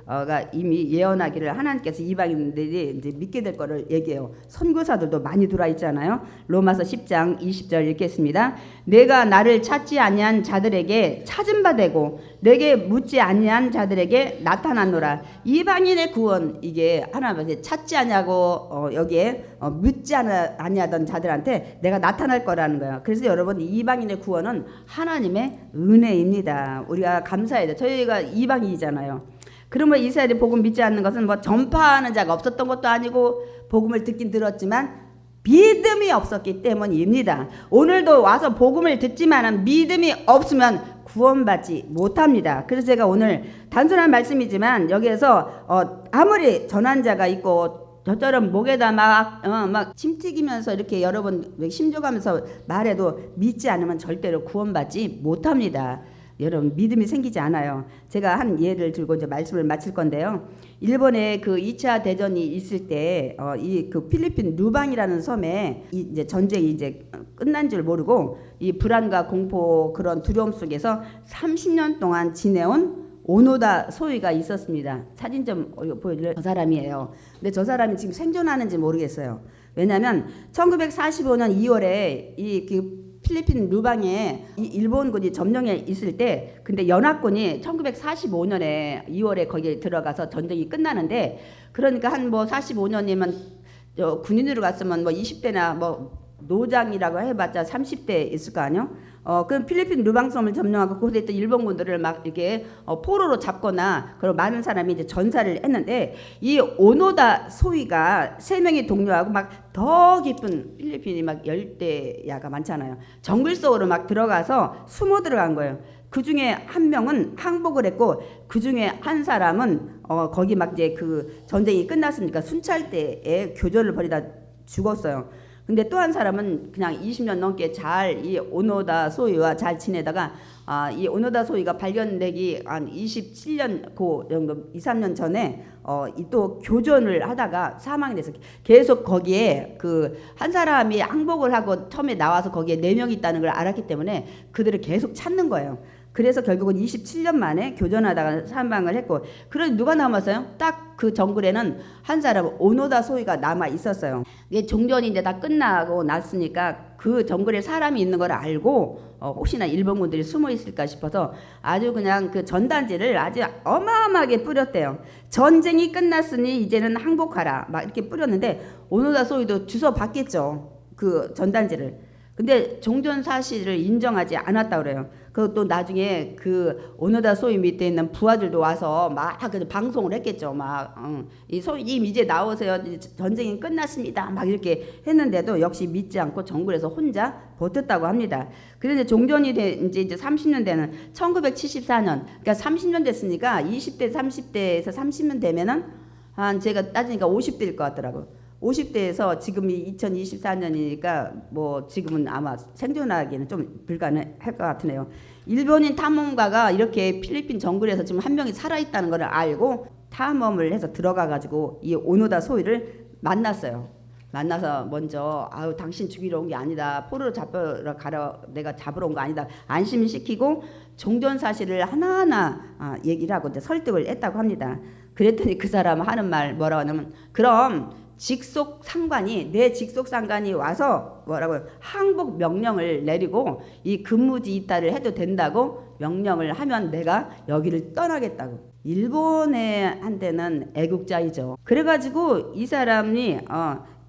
가 이미 예언하기를 하나님께서 이방인들이 이제 믿게 될 거를 얘기해요. 선교사들도 많이 들어와 있잖아요. 로마서 10장 20절 읽겠습니다. 내가 나를 찾지 아니한 자들에게 찾은 바 되고 내게 묻지 아니한 자들에게 나타났노라. 이방인의 구원, 이게 하나님께서 찾지 아니하고 여기에 묻지 아니하던 자들한테 내가 나타날 거라는 거예요. 그래서 여러분 이방인의 구원은 하나님의 은혜입니다. 우리가 감사해야 돼. 저희가 이방인이잖아요. 그러면 이스라엘이 복음 믿지 않는 것은 전파하는 자가 없었던 것도 아니고 복음을 듣긴 들었지만 믿음이 없었기 때문입니다. 오늘도 와서 복음을 듣지만 믿음이 없으면 구원받지 못합니다. 그래서 제가 오늘 단순한 말씀이지만 여기에서 아무리 전한 자가 있고 저처럼 목에다 막 침 튀기면서 이렇게 여러분 심줘가면서 말해도 믿지 않으면 절대로 구원받지 못합니다. 여러분 믿음이 생기지 않아요. 제가 한 예를 들고 이제 말씀을 마칠 건데요. 일본에 그 2차 대전이 있을 때 이 그 필리핀 루방이라는 섬에 이제 전쟁이 이제 끝난 줄 모르고 이 불안과 공포 그런 두려움 속에서 30년 동안 지내온 오노다 소위가 있었습니다. 사진 좀 보여줄래요? 저 사람이에요. 근데 저 사람이 지금 생존하는지 모르겠어요. 왜냐하면 1945년 2월에 그 필리핀 루방에 일본군이 점령해 있을 때, 근데 연합군이 1945년에 2월에 거기에 들어가서 전쟁이 끝나는데, 그러니까 한 45년이면 군인으로 갔으면 20대나 노장이라고 해봤자 30대 있을 거 아니요? 그 필리핀 루방섬을 점령하고 그곳에 있던 일본군들을 막 이렇게 포로로 잡거나 그런 많은 사람이 이제 전사를 했는데 이 오노다 소위가 3명의 동료하고 막 더 깊은 필리핀이 막 열대야가 많잖아요. 정글 속으로 막 들어가서 숨어 들어간 거예요. 그 중에 한 명은 항복을 했고 그 중에 한 사람은 거기 막 이제 그 전쟁이 끝났으니까 순찰대에 교전을 벌이다 죽었어요. 근데 또 한 사람은 그냥 20년 넘게 잘 이 오노다 소위와 잘 지내다가 이 오노다 소위가 발견되기 한 27년 그 정도 2, 3년 전에 또 교전을 하다가 사망이 돼서 계속 거기에 그 한 사람이 항복을 하고 처음에 나와서 거기에 4명이 있다는 걸 알았기 때문에 그들을 계속 찾는 거예요. 그래서 결국은 27년 만에 교전하다가 사망을 했고, 그런데 누가 남았어요? 딱 그 정글에는 한 사람 오노다 소위가 남아 있었어요. 이게 종전이 이제 다 끝나고 났으니까 그 정글에 사람이 있는 걸 알고 혹시나 일본군들이 숨어 있을까 싶어서 아주 그냥 그 전단지를 아주 어마어마하게 뿌렸대요. 전쟁이 끝났으니 이제는 항복하라 막 이렇게 뿌렸는데 오노다 소위도 주워 받겠죠. 그 전단지를. 근데 종전 사실을 인정하지 않았다 그래요. 그것도 나중에 그 오노다 소위 밑에 있는 부하들도 와서 막 방송을 했겠죠. 막 이 소위님 이제 나오세요. 전쟁이 끝났습니다. 막 이렇게 했는데도 역시 믿지 않고 정글에서 혼자 버텼다고 합니다. 그런데 종전이 이제 30년 되는 1974년, 그러니까 30년 됐으니까 20대, 30대에서 30년 되면은 한 제가 따지니까 50대일 것 같더라고요. 50대에서 지금이 2024년이니까 뭐 지금은 아마 생존하기는 좀 불가능할 것 같으네요. 일본인 탐험가가 이렇게 필리핀 정글에서 지금 한 명이 살아있다는 걸 알고 탐험을 해서 들어가가지고 이 오노다 소위를 만났어요. 만나서 먼저 당신 죽이러 온 게 아니다. 포로로 잡으러 가러 내가 잡으러 온 거 아니다. 안심시키고 종전 사실을 하나하나 얘기를 하고 이제 설득을 했다고 합니다. 그랬더니 그 사람 하는 말 뭐라고 하냐면, 그럼 직속 상관이 내 직속 상관이 와서 뭐라고요? 항복 명령을 내리고 이 근무지 이탈을 해도 된다고 명령을 하면 내가 여기를 떠나겠다고. 일본의 한테는 애국자이죠. 그래가지고 이 사람이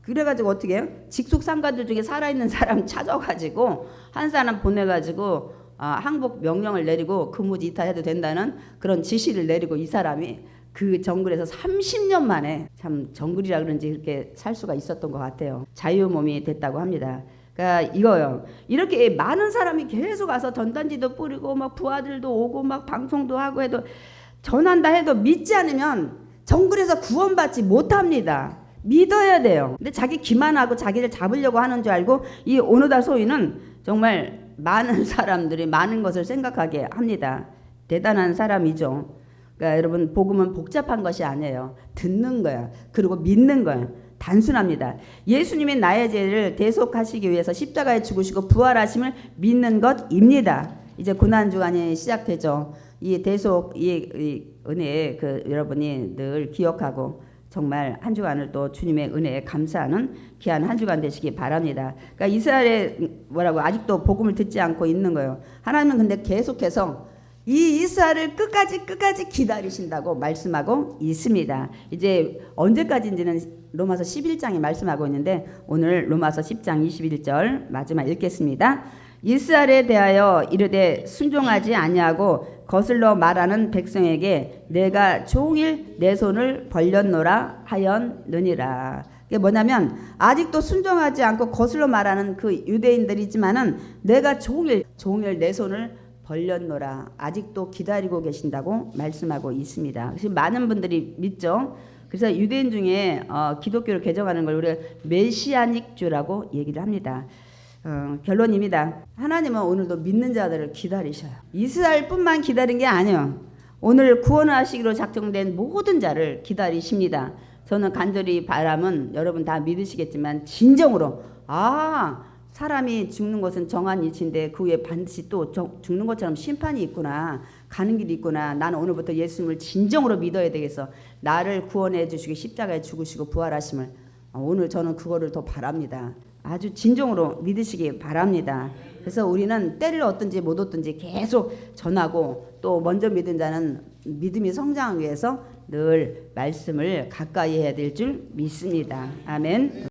그래가지고 어떻게 해요? 직속 상관들 중에 살아있는 사람 찾아가지고 한 사람 보내가지고 항복 명령을 내리고 근무지 이탈해도 된다는 그런 지시를 내리고 이 사람이 그 정글에서 30년 만에, 참 정글이라 그런지 그렇게 살 수가 있었던 것 같아요. 자유몸이 됐다고 합니다. 그러니까 이거요. 이렇게 많은 사람이 계속 와서 전단지도 뿌리고 막 부하들도 오고 막 방송도 하고 해도 전한다 해도 믿지 않으면 정글에서 구원받지 못합니다. 믿어야 돼요. 근데 자기 기만하고 자기를 잡으려고 하는 줄 알고 이 오노다 소위는 정말 많은 사람들이 많은 것을 생각하게 합니다. 대단한 사람이죠. 그러니까 여러분, 복음은 복잡한 것이 아니에요. 듣는 거야. 그리고 믿는 거야. 단순합니다. 예수님이 나의 죄를 대속하시기 위해서 십자가에 죽으시고 부활하심을 믿는 것입니다. 이제 고난 주간이 시작되죠. 이 대속, 이 은혜 여러분이 늘 기억하고 정말 한 주간을 또 주님의 은혜에 감사하는 귀한 한 주간 되시기 바랍니다. 그러니까 이스라엘에 아직도 복음을 듣지 않고 있는 거예요. 하나님은 근데 계속해서 이 이스라엘을 끝까지 기다리신다고 말씀하고 있습니다. 이제 언제까지인지는 로마서 11장이 말씀하고 있는데 오늘 로마서 10장 21절 마지막 읽겠습니다. 이스라엘에 대하여 이르되 순종하지 아니하고 거슬러 말하는 백성에게 내가 종일 내 손을 벌렸노라 하였느니라. 그게 뭐냐면 아직도 순종하지 않고 거슬러 말하는 그 유대인들이지만은 내가 종일 내 손을 벌렸노라. 아직도 기다리고 계신다고 말씀하고 있습니다. 그래서 많은 분들이 믿죠. 그래서 유대인 중에 기독교를 개정하는 걸 우리가 메시아닉주라고 얘기를 합니다. 결론입니다. 하나님은 오늘도 믿는 자들을 기다리셔요. 이스라엘뿐만 기다린 게 아니에요. 오늘 구원하시기로 작정된 모든 자를 기다리십니다. 저는 간절히 바람은 여러분 다 믿으시겠지만 진정으로 사람이 죽는 것은 정한 이치인데 그 후에 반드시 또 죽는 것처럼 심판이 있구나. 가는 길이 있구나. 나는 오늘부터 예수님을 진정으로 믿어야 되겠어. 나를 구원해 주시고 십자가에 죽으시고 부활하심을. 오늘 저는 그거를 더 바랍니다. 아주 진정으로 믿으시기 바랍니다. 그래서 우리는 때를 얻든지 못 얻든지 계속 전하고 또 먼저 믿은 자는 믿음이 성장하기 위해서 늘 말씀을 가까이 해야 될 줄 믿습니다. 아멘.